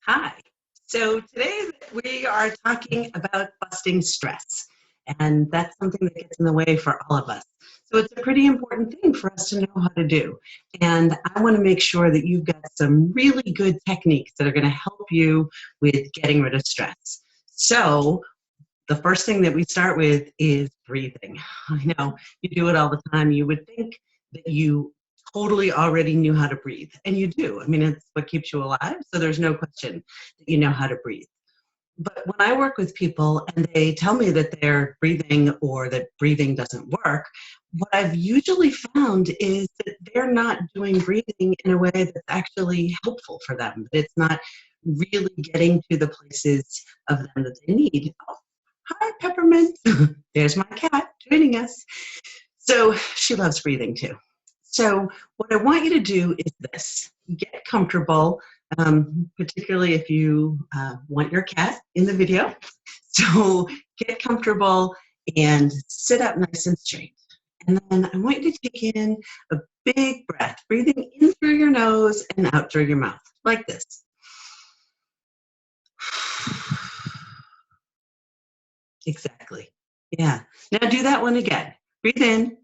Hi. So today we are talking about busting stress, and that's something that gets in the way for all of us. So it's a pretty important thing for us to know how to do. And I want to make sure that you've got some really good techniques that are going to help you with getting rid of stress. So the first thing that we start with is breathing. I know you do it all the time. You would think that you totally already knew how to breathe, and you do. I mean, it's what keeps you alive, so there's no question that you know how to breathe. But when I work with people and they tell me that they're breathing or that breathing doesn't work, what I've usually found is that they're not doing breathing in a way that's actually helpful for them. That it's not really getting to the places of them that they need. Hi, Peppermint. There's my cat joining us. So she loves breathing too. So what I want you to do is this. Get comfortable, particularly if you want your cat in the video. So get comfortable and sit up nice and straight. And then I want you to take in a big breath, breathing in through your nose and out through your mouth, like this. Exactly. Yeah. Now do that one again. Breathe in.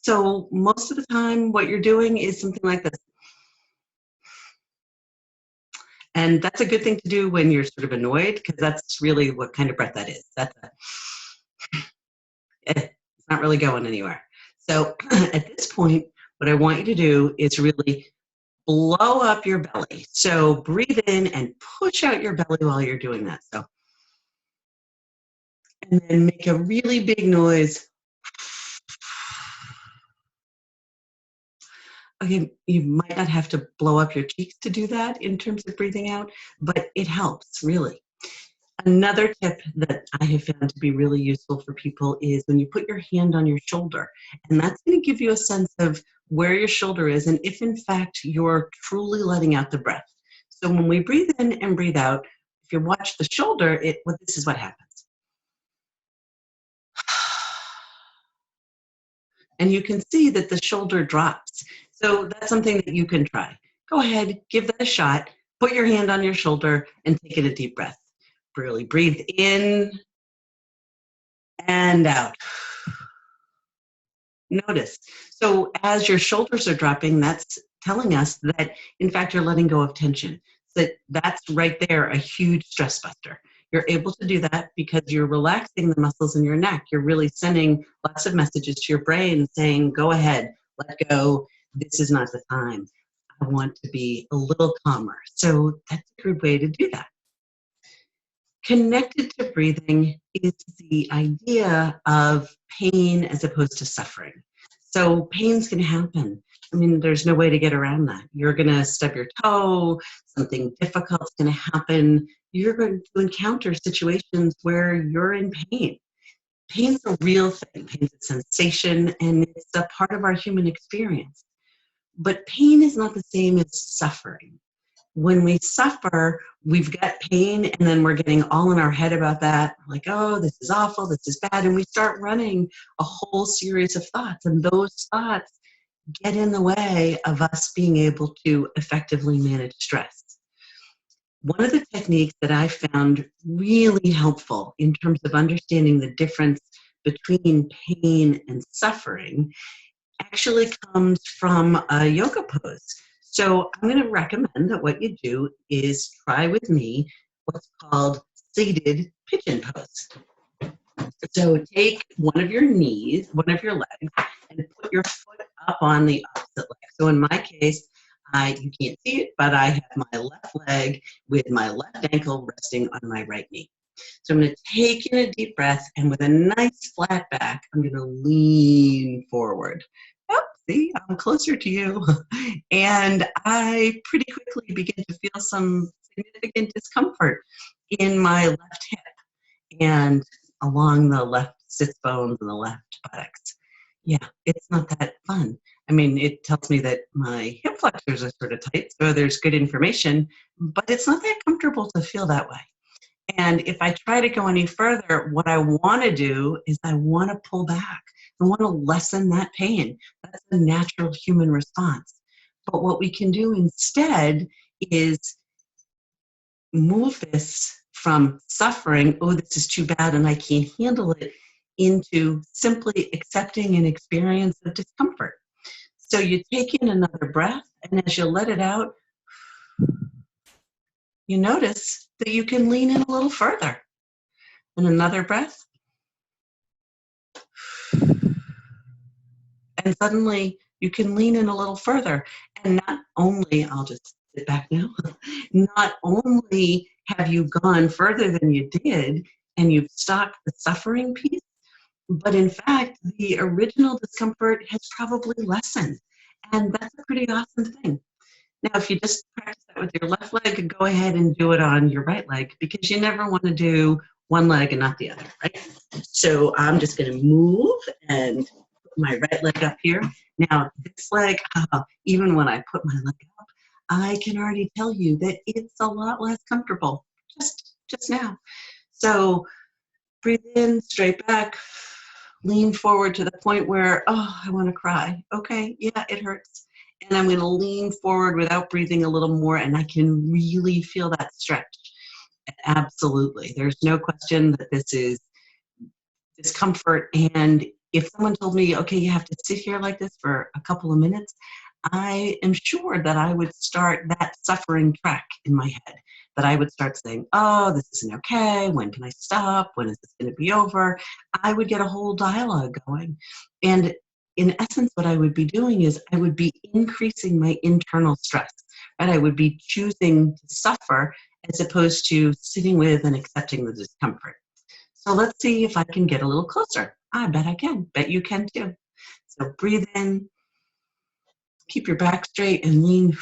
So most of the time what you're doing is something like this. And that's a good thing to do when you're sort of annoyed, because that's really what kind of breath that is. It's not really going anywhere. So at this point, what I want you to do is really blow up your belly. So breathe in and push out your belly while you're doing that. So, and then make a really big noise. Okay, you might not have to blow up your cheeks to do that in terms of breathing out, but it helps, really. Another tip that I have found to be really useful for people is when you put your hand on your shoulder, and that's going to give you a sense of where your shoulder is and if in fact you're truly letting out the breath. So when we breathe in and breathe out, if you watch the shoulder, this is what happens. And you can see that the shoulder drops. So that's something that you can try. Go ahead, give that a shot, put your hand on your shoulder and take in a deep breath. Really breathe in and out. Notice. So as your shoulders are dropping, that's telling us that, in fact, you're letting go of tension. That's right there a huge stress buster. You're able to do that because you're relaxing the muscles in your neck. You're really sending lots of messages to your brain saying, go ahead, let go. This is not the time. I want to be a little calmer. So that's a good way to do that. Connected to breathing is the idea of pain as opposed to suffering. So pain's going to happen. I mean, there's no way to get around that. You're going to stub your toe, something difficult's going to happen. You're going to encounter situations where you're in pain. Pain's a real thing. Pain's a sensation, and it's a part of our human experience. But pain is not the same as suffering. When we suffer, we've got pain, and then we're getting all in our head about that. Like, oh, this is awful, this is bad. And we start running a whole series of thoughts. And those thoughts get in the way of us being able to effectively manage stress. One of the techniques that I found really helpful in terms of understanding the difference between pain and suffering actually comes from a yoga pose. So I'm going to recommend that what you do is try with me what's called seated pigeon pose. So take one of your knees, one of your legs, and put your foot up on the opposite leg. So in my case, you can't see it, but I have my left leg with my left ankle resting on my right knee. So I'm going to take in a deep breath, and with a nice flat back, I'm going to lean forward. Oh, see, I'm closer to you. And I pretty quickly begin to feel some significant discomfort in my left hip and along the left sits bones and the left buttocks. Yeah, it's not that fun. I mean, it tells me that my hip flexors are sort of tight, so there's good information, but it's not that comfortable to feel that way. And if I try to go any further, what I want to do is I want to pull back. I want to lessen that pain. That's a natural human response. But what we can do instead is move this from suffering, oh, this is too bad and I can't handle it, into simply accepting an experience of discomfort. So you take in another breath, and as you let it out, you notice that you can lean in a little further. And another breath. And suddenly you can lean in a little further. And not only, I'll just sit back now, not only have you gone further than you did and you've stopped the suffering piece, but in fact, the original discomfort has probably lessened. And that's a pretty awesome thing. Now, if you just practice that with your left leg, go ahead and do it on your right leg, because you never want to do one leg and not the other, right? So I'm just going to move and put my right leg up here. Now, this leg, even when I put my leg up, I can already tell you that it's a lot less comfortable just now. So breathe in, straight back, lean forward to the point where, oh, I want to cry. Okay, yeah, it hurts. And I'm going to lean forward without breathing a little more, and I can really feel that stretch. Absolutely. There's no question that this is discomfort. And if someone told me, okay, you have to sit here like this for a couple of minutes, I am sure that I would start that suffering track in my head, that I would start saying, oh, this isn't okay. When can I stop? When is this going to be over? I would get a whole dialogue going. And in essence, what I would be doing is I would be increasing my internal stress, and I would be choosing to suffer as opposed to sitting with and accepting the discomfort. So let's see if I can get a little closer. I bet I can. Bet you can too. So breathe in. Keep your back straight and lean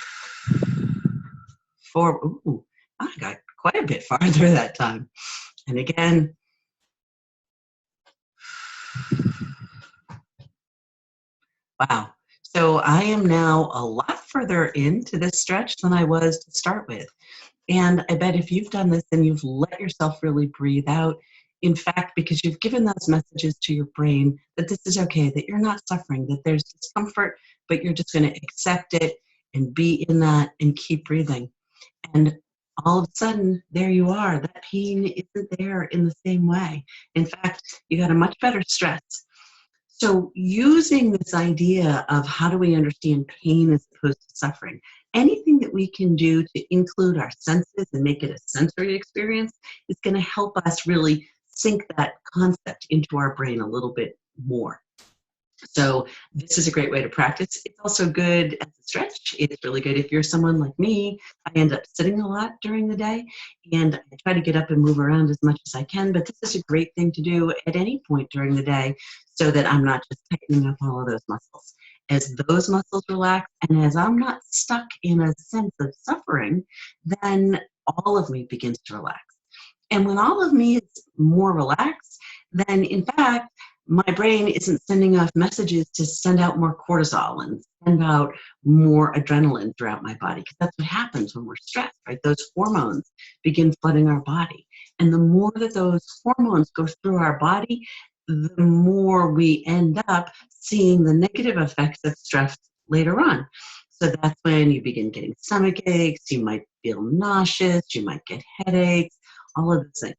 forward. Ooh, I got quite a bit farther that time. And again. Wow. So I am now a lot further into this stretch than I was to start with. And I bet if you've done this and you've let yourself really breathe out, in fact, because you've given those messages to your brain that this is okay, that you're not suffering, that there's discomfort, but you're just going to accept it and be in that and keep breathing. And all of a sudden, there you are. That pain isn't there in the same way. In fact, you got a much better stress. So using this idea of how do we understand pain as opposed to suffering, anything that we can do to include our senses and make it a sensory experience is going to help us really sink that concept into our brain a little bit more. So this is a great way to practice. It's also good as a stretch. It's really good if you're someone like me. I end up sitting a lot during the day, and I try to get up and move around as much as I can, but this is a great thing to do at any point during the day so that I'm not just tightening up all of those muscles. As those muscles relax, and as I'm not stuck in a sense of suffering, then all of me begins to relax. And when all of me is more relaxed, then in fact, my brain isn't sending off messages to send out more cortisol and send out more adrenaline throughout my body, because that's what happens when we're stressed, right? Those hormones begin flooding our body. And the more that those hormones go through our body, the more we end up seeing the negative effects of stress later on. So that's when you begin getting stomach aches, you might feel nauseous, you might get headaches, all of those things.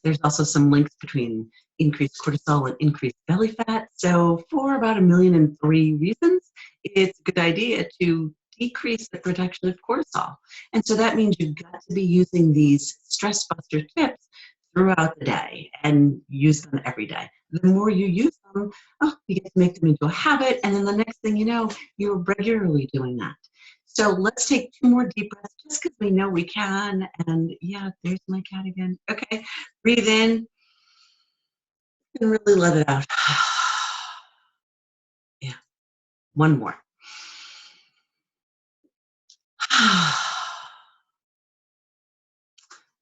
There's also some links between increased cortisol and increased belly fat. So for about 1,000,003 reasons, it's a good idea to decrease the production of cortisol. And so that means you've got to be using these stress buster tips throughout the day and use them every day. The more you use them, you get to make them into a habit. And then the next thing you know, you're regularly doing that. So let's take 2 more deep breaths just because we know we can. And yeah, there's my cat again. Okay, breathe in and really let it out. Yeah, one more.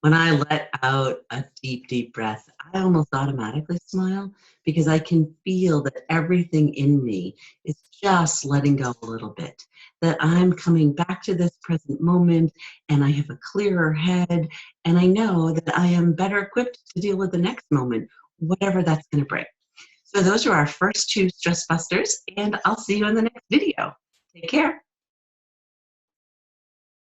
When I let out a deep, deep breath, I almost automatically smile because I can feel that everything in me is just letting go a little bit, that I'm coming back to this present moment and I have a clearer head, and I know that I am better equipped to deal with the next moment, whatever that's going to bring. So those are our first 2 stress busters, and I'll see you in the next video. Take care.